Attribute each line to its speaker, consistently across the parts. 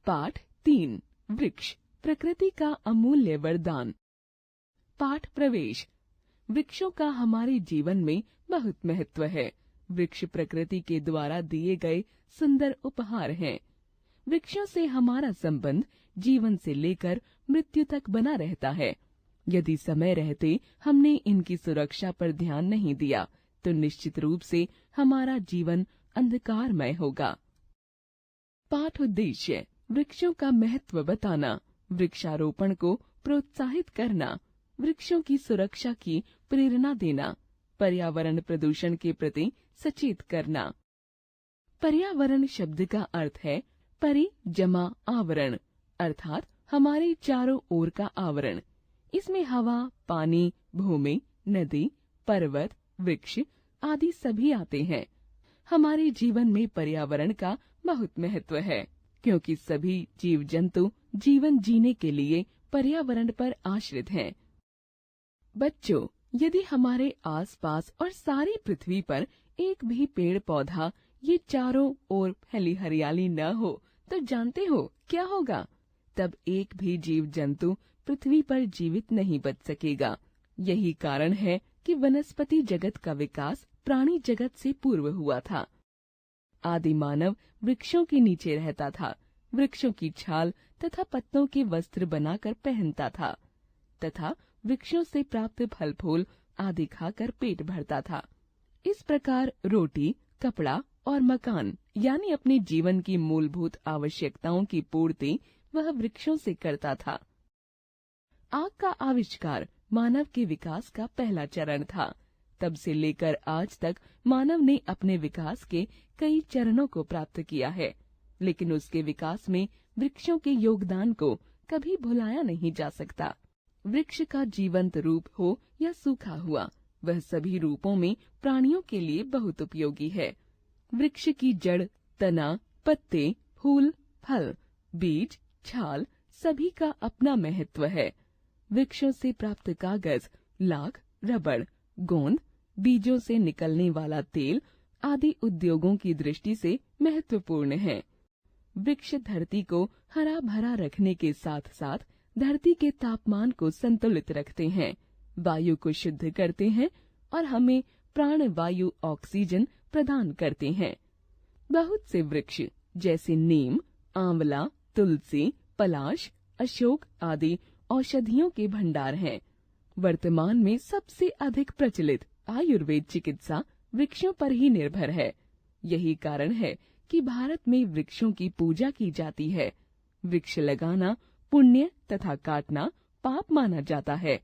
Speaker 1: पाठ 3 वृक्ष प्रकृति का अमूल्य वरदान। पाठ प्रवेश। वृक्षों का हमारे जीवन में बहुत महत्व है। वृक्ष प्रकृति के द्वारा दिए गए सुंदर उपहार हैं। वृक्षों से हमारा संबंध जीवन से लेकर मृत्यु तक बना रहता है। यदि समय रहते हमने इनकी सुरक्षा पर ध्यान नहीं दिया तो निश्चित रूप से हमारा जीवन अंधकारमय होगा। पाठ उद्देश्य। वृक्षों का महत्व बताना, वृक्षारोपण को प्रोत्साहित करना, वृक्षों की सुरक्षा की प्रेरणा देना, पर्यावरण प्रदूषण के प्रति सचेत करना। पर्यावरण शब्द का अर्थ है परि जमा आवरण, अर्थात हमारे चारों ओर का आवरण। इसमें हवा, पानी, भूमि, नदी, पर्वत, वृक्ष आदि सभी आते हैं। हमारे जीवन में पर्यावरण का बहुत महत्व है, क्योंकि सभी जीव जंतु जीवन जीने के लिए पर्यावरण पर आश्रित हैं। बच्चों, यदि हमारे आसपास और सारी पृथ्वी पर एक भी पेड़ पौधा ये चारों ओर फैली हरियाली न हो तो जानते हो क्या होगा? तब एक भी जीव जंतु पृथ्वी पर जीवित नहीं बच सकेगा। यही कारण है कि वनस्पति जगत का विकास प्राणी जगत से पूर्व हुआ था। आदि मानव वृक्षों के नीचे रहता था, वृक्षों की छाल तथा पत्तों के वस्त्र बनाकर पहनता था तथा वृक्षों से प्राप्त फल फूल आदि खाकर पेट भरता था। इस प्रकार रोटी, कपड़ा और मकान यानी अपने जीवन की मूलभूत आवश्यकताओं की पूर्ति वह वृक्षों से करता था। आग का आविष्कार मानव के विकास का पहला चरण था। तब से लेकर आज तक मानव ने अपने विकास के कई चरणों को प्राप्त किया है, लेकिन उसके विकास में वृक्षों के योगदान को कभी भुलाया नहीं जा सकता। वृक्ष का जीवंत रूप हो या सूखा हुआ, वह सभी रूपों में प्राणियों के लिए बहुत उपयोगी है। वृक्ष की जड़, तना, पत्ते, फूल, फल, बीज, छाल सभी का अपना महत्व है। वृक्षों से प्राप्त कागज, लाख, रबड़, गोंद, बीजों से निकलने वाला तेल आदि उद्योगों की दृष्टि से महत्वपूर्ण है। वृक्ष धरती को हरा भरा रखने के साथ साथ धरती के तापमान को संतुलित रखते हैं, वायु को शुद्ध करते हैं और हमें प्राण वायु ऑक्सीजन प्रदान करते हैं। बहुत से वृक्ष जैसे नीम, आंवला, तुलसी, पलाश, अशोक आदि औषधियों के भंडार हैं। वर्तमान में सबसे अधिक प्रचलित आयुर्वेद चिकित्सा वृक्षों पर ही निर्भर है। यही कारण है कि भारत में वृक्षों की पूजा की जाती है। वृक्ष लगाना पुण्य तथा काटना पाप माना जाता है।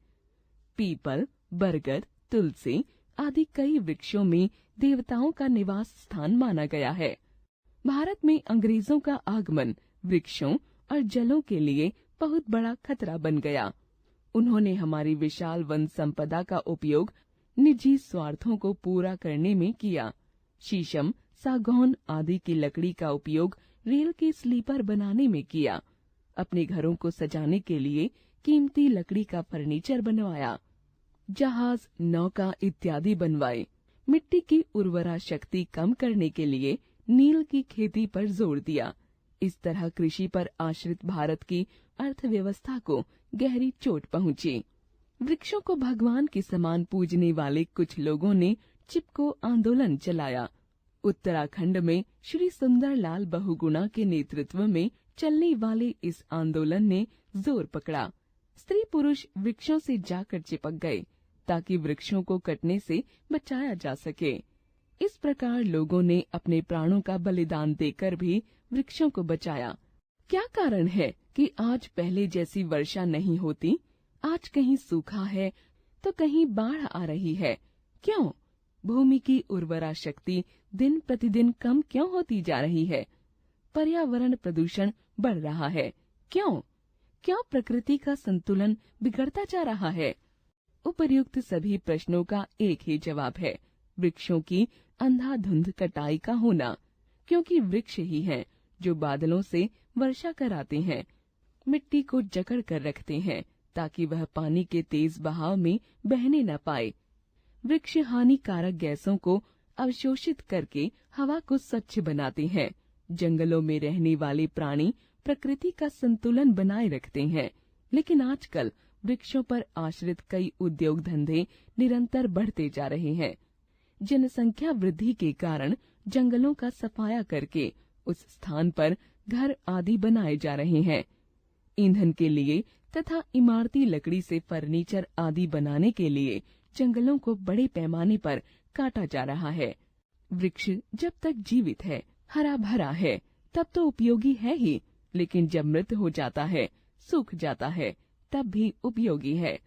Speaker 1: पीपल, बरगद, तुलसी आदि कई वृक्षों में देवताओं का निवास स्थान माना गया है। भारत में अंग्रेजों का आगमन वृक्षों और जलों के लिए बहुत बड़ा खतरा बन गया। उन्होंने हमारी विशाल वन संपदा का उपयोग निजी स्वार्थों को पूरा करने में किया। शीशम, सागौन आदि की लकड़ी का उपयोग रेल के स्लीपर बनाने में किया। अपने घरों को सजाने के लिए कीमती लकड़ी का फर्नीचर बनवाया। जहाज, नौका इत्यादि बनवाए। मिट्टी की उर्वरा शक्ति कम करने के लिए नील की खेती पर जोर दिया। इस तरह कृषि पर आश्रित भारत की अर्थव्यवस्था को गहरी चोट पहुंची। वृक्षों को भगवान के समान पूजने वाले कुछ लोगों ने चिपको आंदोलन चलाया। उत्तराखंड में श्री सुंदरलाल बहुगुणा के नेतृत्व में चलने वाले इस आंदोलन ने जोर पकड़ा। स्त्री पुरुष वृक्षों से जाकर चिपक गए ताकि वृक्षों को कटने से बचाया जा सके। इस प्रकार लोगों ने अपने प्राणों का बलिदान देकर भी वृक्षों को बचाया। क्या कारण है कि आज पहले जैसी वर्षा नहीं होती? आज कहीं सूखा है तो कहीं बाढ़ आ रही है। क्यों? भूमि की उर्वरा शक्ति दिन प्रतिदिन कम क्यों होती जा रही है? पर्यावरण प्रदूषण बढ़ रहा है। क्यों? क्यों प्रकृति का संतुलन बिगड़ता जा रहा है? उपर्युक्त सभी प्रश्नों का एक ही जवाब है, वृक्षों की अंधाधुंध कटाई का होना। क्योंकि वृक्ष ही हैं जो बादलों से वर्षा कराते हैं, मिट्टी को जकड़ कर रखते हैं ताकि वह पानी के तेज बहाव में बहने न पाए। वृक्ष हानिकारक गैसों को अवशोषित करके हवा को स्वच्छ बनाते हैं। जंगलों में रहने वाले प्राणी प्रकृति का संतुलन बनाए रखते हैं, लेकिन आजकल वृक्षों पर आश्रित कई उद्योग धंधे निरंतर बढ़ते जा रहे हैं। जनसंख्या वृद्धि के कारण जंगलों का सफाया करके उस स्थान पर घर आदि बनाए जा रहे हैं। ईंधन के लिए तथा इमारती लकड़ी से फर्नीचर आदि बनाने के लिए जंगलों को बड़े पैमाने पर काटा जा रहा है। वृक्ष जब तक जीवित है, हरा भरा है, तब तो उपयोगी है ही, लेकिन जब मृत हो जाता है, सूख जाता है, तब भी उपयोगी है।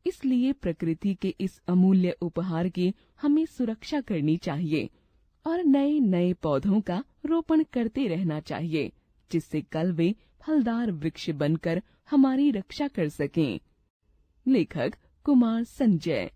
Speaker 1: इसलिए प्रकृति के इस अमूल्य उपहार की हमें सुरक्षा करनी चाहिए और नए नए पौधों का रोपण करते रहना चाहिए, जिससे कल वे फलदार वृक्ष बनकर हमारी रक्षा कर सकें। लेखक कुमार संजय।